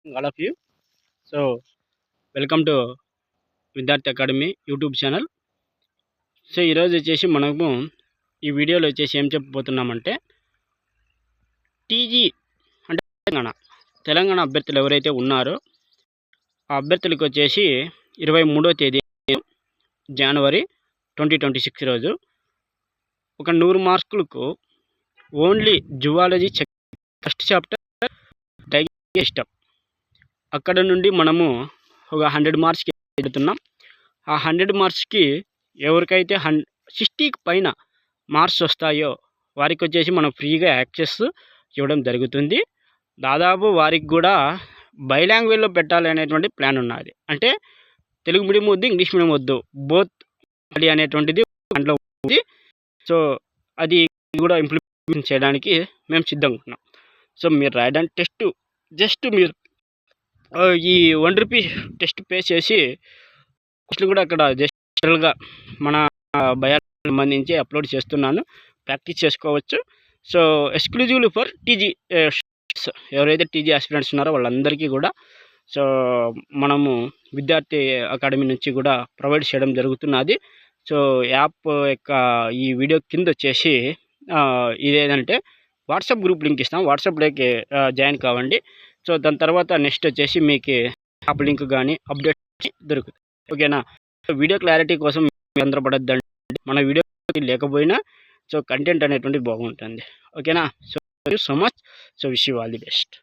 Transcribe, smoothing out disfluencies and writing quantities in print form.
all of you. So, welcome to విద్యార్థి academy YouTube channel. So ఈరోజు వచ్చేసి మనము ఈ వీడియోలో వచ్చేసి ఏం చెప్పబోతున్నామంటే టీజీ అంటే తెలంగాణ అభ్యర్థులు ఎవరైతే ఉన్నారో ఆ అభ్యర్థులకు వచ్చేసి 23వ తేదీ జనవరి 2026 రోజు ఒక 100 మార్కులకు only zoology first chapter digestive అక్కడ నుండి మనము ఒక 100 మార్క్స్కి వెళ్తున్నాం. ఆ 100 మార్క్స్కి ఎవరికైతే 60కి పైన మార్క్స్ వస్తాయో వారికి వచ్చేసి మనం ఫ్రీగా యాక్సెస్ ఇవ్వడం జరుగుతుంది. దాదాపు వారికి కూడా బైలాంగ్వేజ్లో పెట్టాలి అనేటువంటి ప్లాన్ ఉన్నది. అంటే తెలుగు మీడియం వద్దు, ఇంగ్లీష్ మీడియం వద్దు, బోత్ అది అనేటువంటిది దాంట్లో ఉంది. సో అది కూడా ఇంప్లిమెంట్ చేయడానికి మేము సిద్ధంగా ఉన్నాం. సో మీరు రాయడానికి టెస్ట్ జస్ట్ మీరు ఈ ₹1 టెస్ట్ పే చేసి క్వశ్చన్ కూడా అక్కడ జనరల్గా మన బయాలజీ సంబంధించి అప్లోడ్ చేస్తున్నాను, ప్రాక్టీస్ చేసుకోవచ్చు. సో ఎక్స్క్లూజివ్లీ ఫర్ టీజీ ఎవరైతే టీజీ ఆస్పిరెంట్స్ ఉన్నారో వాళ్ళందరికీ కూడా సో మనము విద్యార్థి అకాడమీ నుంచి కూడా ప్రొవైడ్ చేయడం జరుగుతున్నది. సో యాప్ యొక్క ఈ వీడియో కింద వచ్చేసి ఇదేంటంటే వాట్సాప్ గ్రూప్ లింక్ ఇస్తాం, వాట్సాప్లోకి జాయిన్ కావండి. సో దాని తర్వాత నెక్స్ట్ వచ్చేసి మీకు యాప్ లింక్ కానీ అప్డేట్ దొరుకుతుంది. ఓకేనా? సో వీడియో క్లారిటీ కోసం తొందరపడద్దండి, మన వీడియో లేకపోయినా సో కంటెంట్ అనేటువంటిది బాగుంటుంది. ఓకేనా? So thank you so much. So wish you all the best.